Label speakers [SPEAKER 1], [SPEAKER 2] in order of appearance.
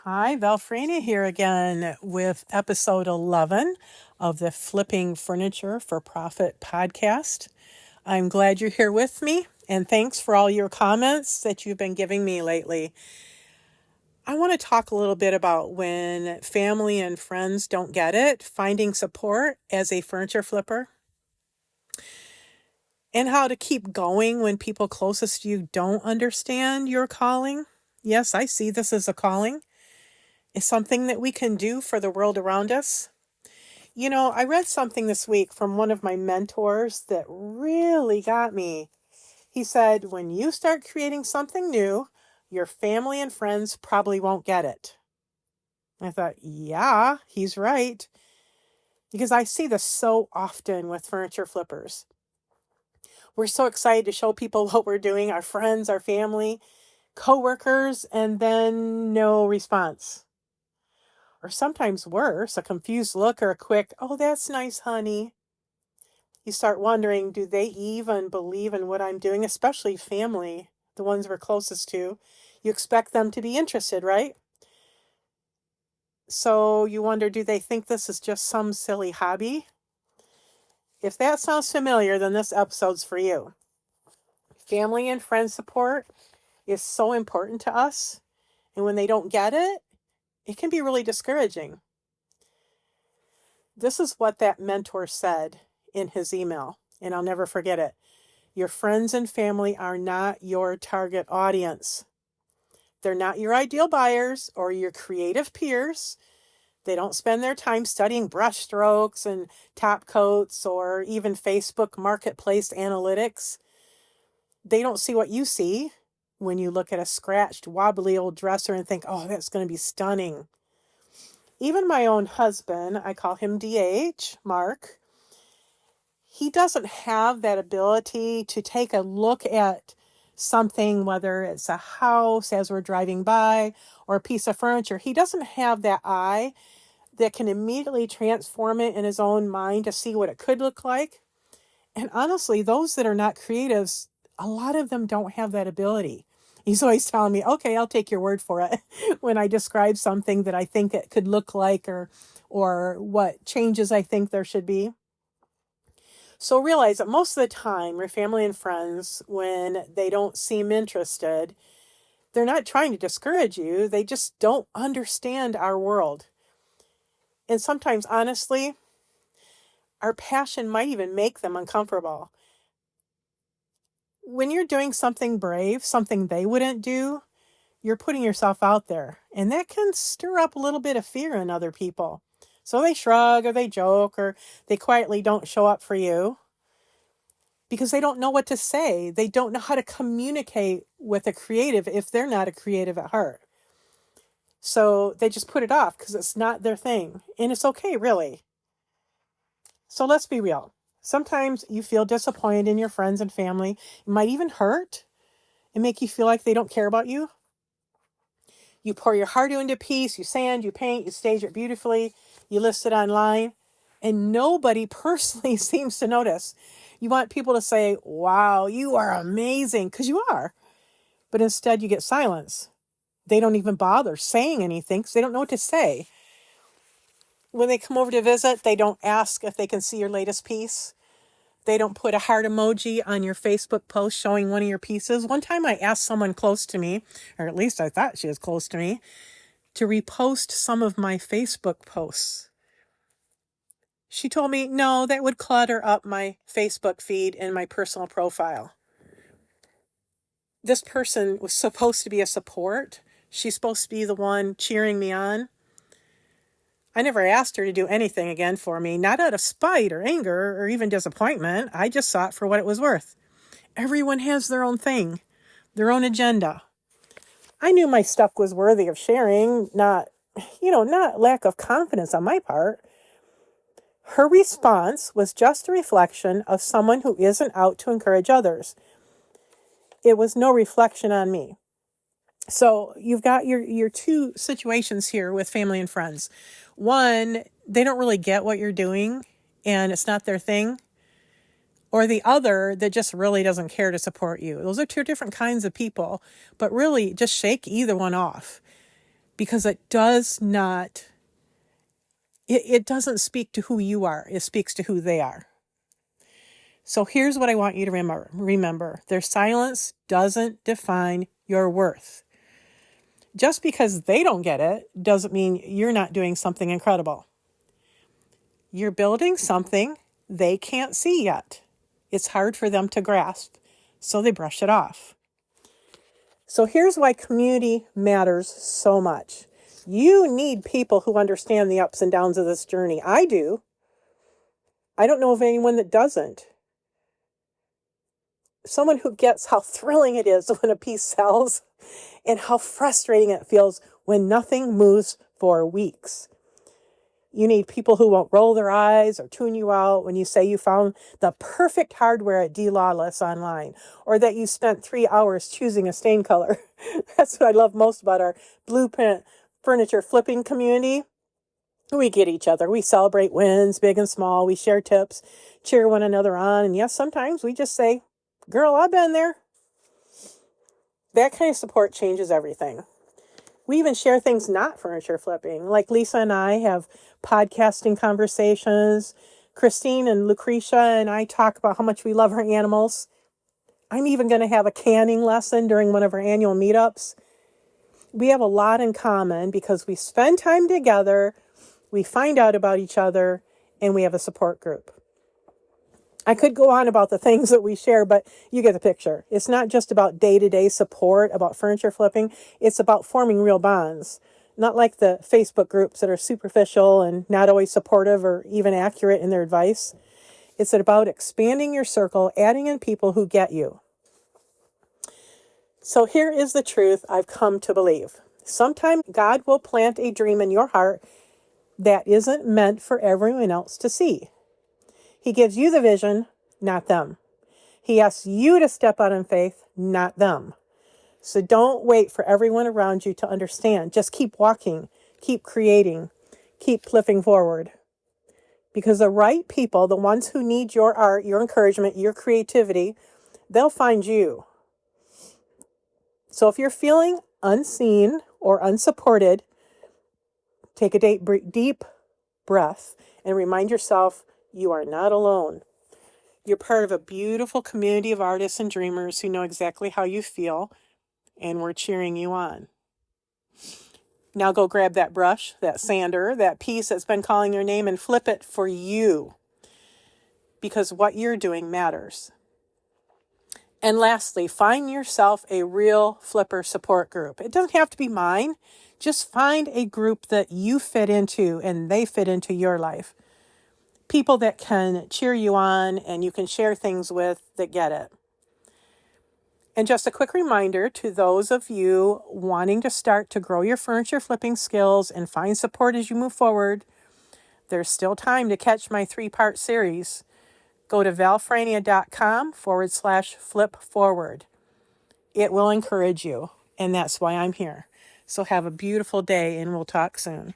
[SPEAKER 1] Hi, Valfrina here again with episode 11 of the Flipping Furniture for Profit podcast. I'm glad you're here with me, and thanks for all your comments that you've been giving me lately. I want to talk a little bit about when family and friends don't get it, finding support as a furniture flipper, and how to keep going when people closest to you don't understand your calling. Yes, I see this as a calling. Is something that we can do for the world around us. You know, I read something this week from one of my mentors that really got me. He said, when you start creating something new, your family and friends probably won't get it. I thought, yeah, he's right. Because I see this so often with furniture flippers. We're so excited to show people what we're doing, our friends, our family, coworkers, and then no response. Or sometimes worse, a confused look or a quick, oh, that's nice, honey. You start wondering, do they even believe in what I'm doing, especially family, the ones we're closest to? You expect them to be interested, right? So you wonder, do they think this is just some silly hobby? If that sounds familiar, then this episode's for you. Family and friend support is so important to us. And when they don't get it, it can be really discouraging. This is what that mentor said in his email, and I'll never forget it. Your friends and family are not your target audience. They're not your ideal buyers or your creative peers. They don't spend their time studying brush strokes and top coats or even Facebook Marketplace analytics. They don't see what you see when you look at a scratched, wobbly old dresser and think, oh, that's going to be stunning. Even my own husband, I call him DH, Mark, he doesn't have that ability to take a look at something, whether it's a house as we're driving by or a piece of furniture. He doesn't have that eye that can immediately transform it in his own mind to see what it could look like. And honestly, those that are not creatives, a lot of them don't have that ability. He's always telling me, okay, I'll take your word for it when I describe something that I think it could look like or what changes I think there should be. So realize that most of the time, your family and friends, when they don't seem interested, they're not trying to discourage you. They just don't understand our world. And sometimes, honestly, our passion might even make them uncomfortable. When you're doing something brave, something they wouldn't do, you're putting yourself out there. And that can stir up a little bit of fear in other people. So they shrug or they joke or they quietly don't show up for you because they don't know what to say. They don't know how to communicate with a creative if they're not a creative at heart. So they just put it off because it's not their thing. And it's okay, really. So let's be real. Sometimes you feel disappointed in your friends and family. It might even hurt and make you feel like they don't care about you. You pour your heart into a piece, you sand, you paint, you stage it beautifully, you list it online, and nobody personally seems to notice. You want people to say, wow, you are amazing, because you are. But instead you get silence. They don't even bother saying anything because they don't know what to say. When they come over to visit, they don't ask if they can see your latest piece. They don't put a heart emoji on your Facebook post showing one of your pieces. One time I asked someone close to me, or at least I thought she was close to me, to repost some of my Facebook posts. She told me, no, that would clutter up my Facebook feed and my personal profile. This person was supposed to be a support. She's supposed to be the one cheering me on. I never asked her to do anything again for me, not out of spite or anger or even disappointment. I just saw it for what it was worth. Everyone has their own thing, their own agenda. I knew my stuff was worthy of sharing, not lack of confidence on my part. Her response was just a reflection of someone who isn't out to encourage others. It was no reflection on me. So you've got your two situations here with family and friends. One, they don't really get what you're doing and it's not their thing. Or the other that just really doesn't care to support you. Those are two different kinds of people, but really just shake either one off. because it does not, it doesn't speak to who you are. It speaks to who they are. So here's what I want you to remember. Their silence doesn't define your worth. Just because they don't get it doesn't mean you're not doing something incredible. You're building something they can't see yet. It's hard for them to grasp, so they brush it off. So here's why community matters so much. You need people who understand the ups and downs of this journey. I do. I don't know of anyone that doesn't. Someone who gets how thrilling it is when a piece sells and how frustrating it feels when nothing moves for weeks. You need people who won't roll their eyes or tune you out when you say you found the perfect hardware at D-Lawless online, or that you spent 3 hours choosing a stain color. That's what I love most about our Blueprint furniture flipping community. We get each other. We celebrate wins, big and small. We share tips, cheer one another on. And yes, sometimes we just say, girl, I've been there. That kind of support changes everything. We even share things not furniture flipping. Like Lisa and I have podcasting conversations. Christine and Lucretia and I talk about how much we love our animals. I'm even going to have a canning lesson during one of our annual meetups. We have a lot in common because we spend time together, we find out about each other, and we have a support group. I could go on about the things that we share, but you get the picture. It's not just about day-to-day support, about furniture flipping. It's about forming real bonds. Not like the Facebook groups that are superficial and not always supportive or even accurate in their advice. It's about expanding your circle, adding in people who get you. So here is the truth I've come to believe. Sometimes God will plant a dream in your heart that isn't meant for everyone else to see. He gives you the vision, not them. He asks you to step out in faith, not them. So don't wait for everyone around you to understand. Just keep walking, keep creating, keep flipping forward. Because the right people, the ones who need your art, your encouragement, your creativity, they'll find you. So if you're feeling unseen or unsupported, take a deep breath and remind yourself, you are not alone. You're part of a beautiful community of artists and dreamers who know exactly how you feel, and we're cheering you on. Now go grab that brush, that sander, that piece that's been calling your name, and flip it for you, because what you're doing matters. And lastly, find yourself a real flipper support group. It doesn't have to be mine. Just find a group that you fit into and they fit into your life. People that can cheer you on and you can share things with that get it. And just a quick reminder to those of you wanting to start to grow your furniture flipping skills and find support as you move forward, there's still time to catch my 3-part series. Go to valfrania.com/flip forward. It will encourage you, and that's why I'm here. So have a beautiful day, and we'll talk soon.